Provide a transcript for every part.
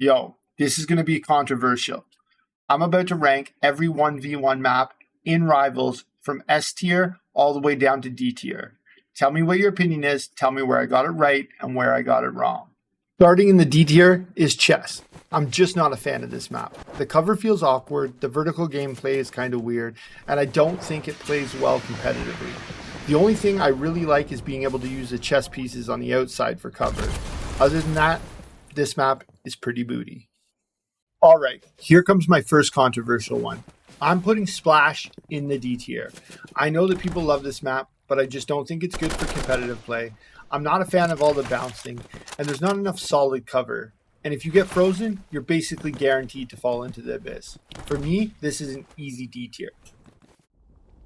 Yo, this is going to be controversial. I'm about to rank every 1v1 map in Rivals from S tier all the way down to D tier. Tell me what your opinion is, tell me where I got it right and where I got it wrong. Starting in the D tier is Chess. I'm just not a fan of this map. The cover feels awkward, the vertical gameplay is kind of weird, and I don't think it plays well competitively. The only thing I really like is being able to use the chess pieces on the outside for cover. Other than that, this map is pretty booty. All right, here comes my first controversial one. I'm putting Splash in the D tier. I know that people love this map, but I just don't think it's good for competitive play. I'm not a fan of all the bouncing, and there's not enough solid cover. And if you get frozen, you're basically guaranteed to fall into the abyss. For me, this is an easy D tier.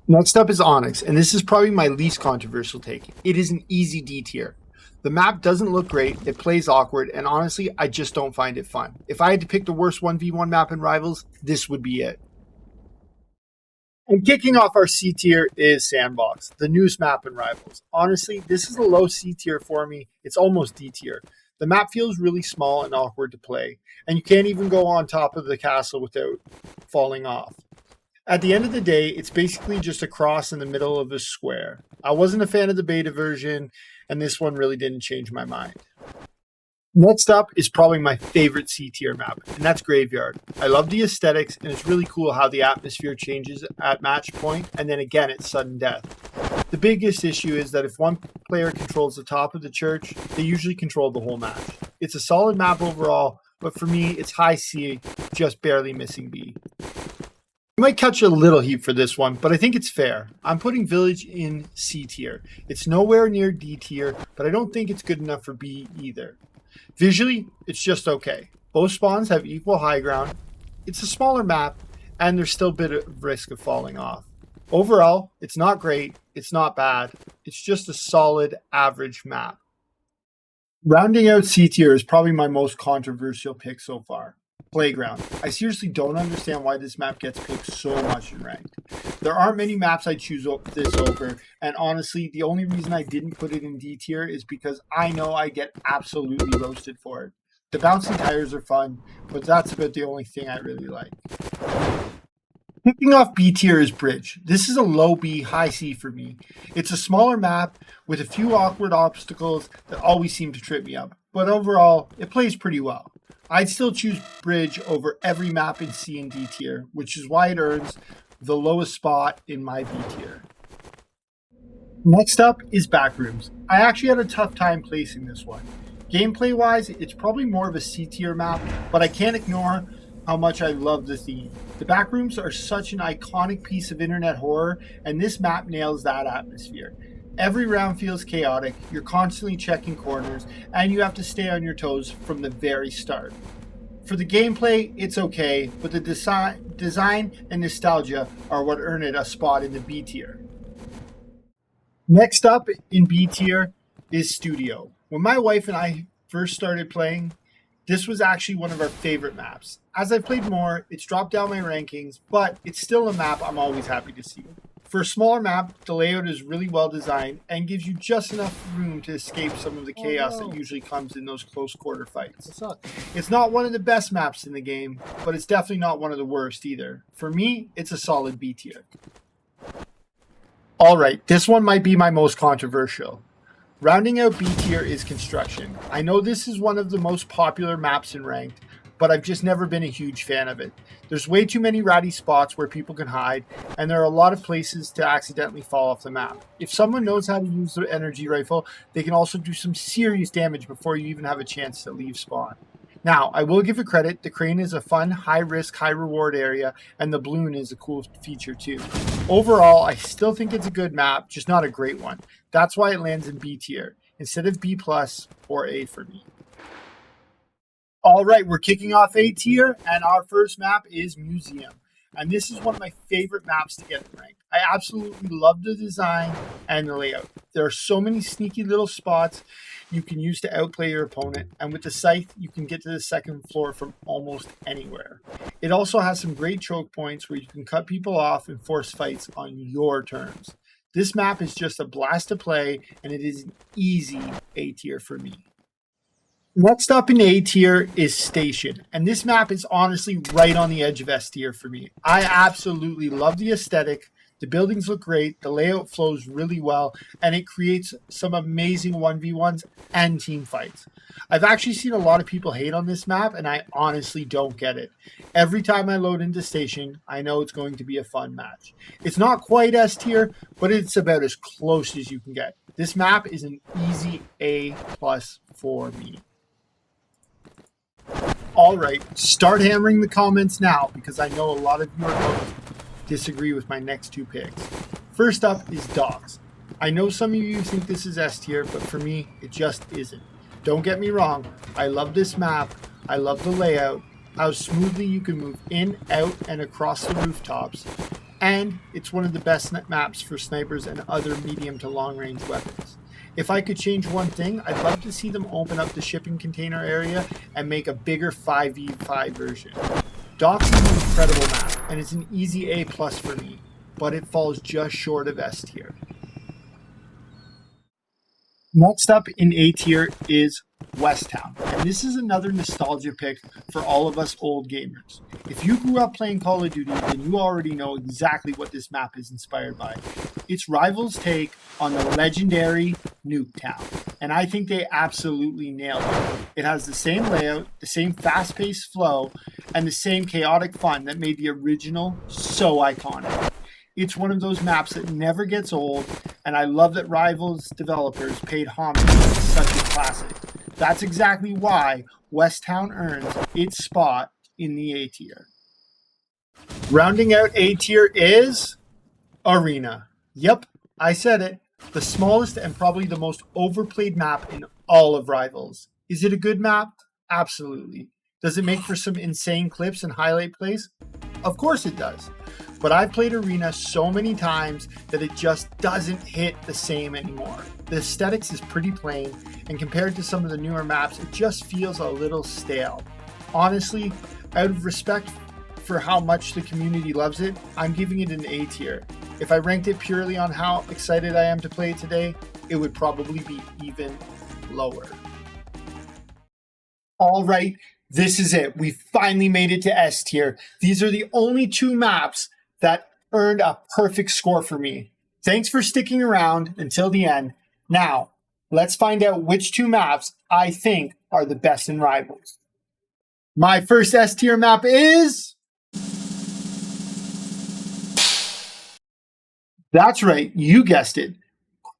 Next up is Onyx, and this is probably my least controversial take. It is an easy D tier. The map doesn't look great, it plays awkward, and honestly, I just don't find it fun. If I had to pick the worst 1v1 map in Rivals, this would be it. And kicking off our C tier is Sandbox, the newest map in Rivals. Honestly, this is a low C tier for me. It's almost D tier. The map feels really small and awkward to play, and you can't even go on top of the castle without falling off. At the end of the day, it's basically just a cross in the middle of a square. I wasn't a fan of the beta version, and this one really didn't change my mind. Next up is probably my favorite C tier map, and that's Graveyard. I love the aesthetics, and it's really cool how the atmosphere changes at match point, and then again at sudden death. The biggest issue is that if one player controls the top of the church, they usually control the whole match. It's a solid map overall, but for me, it's high C, just barely missing B. I might catch a little heat for this one, but I think it's fair. I'm putting Village in C tier. It's nowhere near D tier, but I don't think it's good enough for B either. Visually, it's just okay. Both spawns have equal high ground. It's a smaller map, and there's still a bit of risk of falling off. Overall, it's not great, it's not bad, it's just a solid average map. Rounding out C tier is probably my most controversial pick so far. Playground. I seriously don't understand why this map gets picked so much in ranked. There aren't many maps I choose this over, and honestly, the only reason I didn't put it in D tier is because I know I get absolutely roasted for it. The bouncing tires are fun, but that's about the only thing I really like. Kicking off B tier is Bridge. This is a low B, high C for me. It's a smaller map with a few awkward obstacles that always seem to trip me up, but overall, it plays pretty well. I'd still choose Bridge over every map in C and D tier, which is why it earns the lowest spot in my B tier. Next up is Backrooms. I actually had a tough time placing this one. Gameplay-wise, it's probably more of a C tier map, but I can't ignore how much I love the theme. The Backrooms are such an iconic piece of internet horror, and this map nails that atmosphere. Every round feels chaotic, you're constantly checking corners, and you have to stay on your toes from the very start. For the gameplay, it's okay, but the design and nostalgia are what earn it a spot in the B tier. Next up in B tier is Studio. When my wife and I first started playing, this was actually one of our favorite maps. As I've played more, it's dropped down my rankings, but it's still a map I'm always happy to see. For a smaller map, the layout is really well designed and gives you just enough room to escape some of the chaos that usually comes in those close quarter fights. It's not one of the best maps in the game, but it's definitely not one of the worst either. For me, it's a solid B tier. Alright, this one might be my most controversial. Rounding out B tier is Construction. I know this is one of the most popular maps in ranked, but I've just never been a huge fan of it. There's way too many ratty spots where people can hide, and there are a lot of places to accidentally fall off the map. If someone knows how to use the energy rifle, they can also do some serious damage before you even have a chance to leave spawn. Now, I will give it credit, the crane is a fun, high-risk, high-reward area, and the balloon is a cool feature too. Overall, I still think it's a good map, just not a great one. That's why it lands in B tier, instead of B+ or A for me. All right, we're kicking off A tier, and our first map is Museum. And this is one of my favorite maps to get in ranked. I absolutely love the design and the layout. There are so many sneaky little spots you can use to outplay your opponent, and with the scythe, you can get to the second floor from almost anywhere. It also has some great choke points where you can cut people off and force fights on your terms. This map is just a blast to play, and it is an easy A tier for me. Next up in A tier is Station, and this map is honestly right on the edge of S tier for me. I absolutely love the aesthetic. The buildings look great, the layout flows really well, and it creates some amazing 1v1s and team fights. I've actually seen a lot of people hate on this map, and I honestly don't get it. Every time I load into Station, I know it's going to be a fun match. It's not quite S tier, but it's about as close as you can get. This map is an easy A+ for me. All right, start hammering the comments now because I know a lot of you are going to disagree with my next two picks. First up is Docks. I know some of you think this is S tier, but for me, it just isn't. Don't get me wrong, I love this map, I love the layout, how smoothly you can move in, out, and across the rooftops, and it's one of the best maps for snipers and other medium to long range weapons. If I could change one thing, I'd love to see them open up the shipping container area and make a bigger 5v5 version. Docks is an incredible map, and it's an easy A+ for me, but it falls just short of S tier. Next up in A tier is West Town, and this is another nostalgia pick for all of us old gamers. If you grew up playing Call of Duty, then you already know exactly what this map is inspired by. It's Rivals' take on the legendary Nuketown, and I think they absolutely nailed it. It has the same layout, the same fast-paced flow, and the same chaotic fun that made the original so iconic. It's one of those maps that never gets old, and I love that Rivals developers paid homage to such a classic. That's exactly why West Town earns its spot in the A tier. Rounding out A tier is Arena. Yep, I said it. The smallest and probably the most overplayed map in all of Rivals. Is it a good map? Absolutely. Does it make for some insane clips and highlight plays? Of course it does. But I've played Arena so many times that it just doesn't hit the same anymore. The aesthetics is pretty plain, and compared to some of the newer maps, it just feels a little stale. Honestly, out of respect for how much the community loves it, I'm giving it an A tier. If I ranked it purely on how excited I am to play it today, it would probably be even lower. All right, this is it. We finally made it to S tier. These are the only two maps that earned a perfect score for me. Thanks for sticking around until the end. Now, let's find out which two maps I think are the best in Rivals. My first S tier map is... That's right, you guessed it,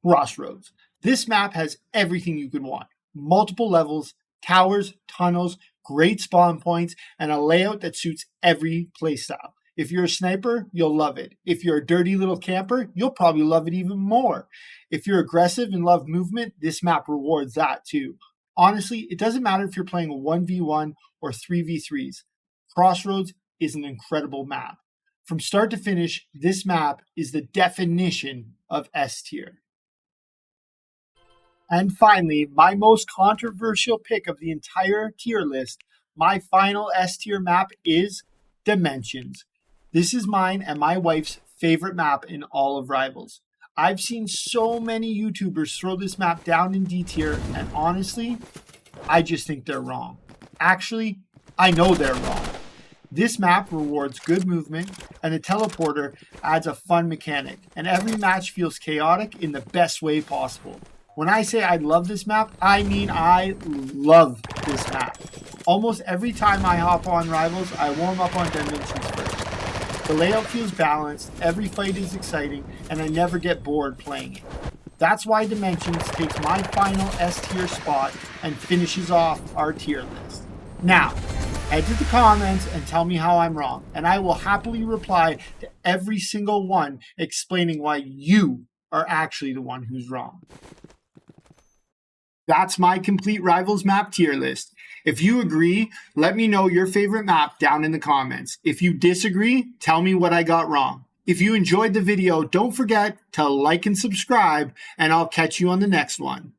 Crossroads. This map has everything you could want. Multiple levels, towers, tunnels, great spawn points, and a layout that suits every playstyle. If you're a sniper, you'll love it. If you're a dirty little camper, you'll probably love it even more. If you're aggressive and love movement, this map rewards that too. Honestly, it doesn't matter if you're playing 1v1 or 3v3s. Crossroads is an incredible map. From start to finish, this map is the definition of S tier. And finally, my most controversial pick of the entire tier list, my final S tier map is Dimensions. This is mine and my wife's favorite map in all of Rivals. I've seen so many YouTubers throw this map down in D tier, and honestly, I just think they're wrong. Actually, I know they're wrong. This map rewards good movement, and the teleporter adds a fun mechanic, and every match feels chaotic in the best way possible. When I say I love this map, I mean I love this map. Almost every time I hop on Rivals, I warm up on Dimensions first. The layout feels balanced, every fight is exciting, and I never get bored playing it. That's why Dimensions takes my final S tier spot and finishes off our tier list. Now, head to the comments and tell me how I'm wrong, and I will happily reply to every single one explaining why you are actually the one who's wrong. That's my complete Rivals map tier list. If you agree, let me know your favorite map down in the comments. If you disagree, tell me what I got wrong. If you enjoyed the video, don't forget to like and subscribe, and I'll catch you on the next one.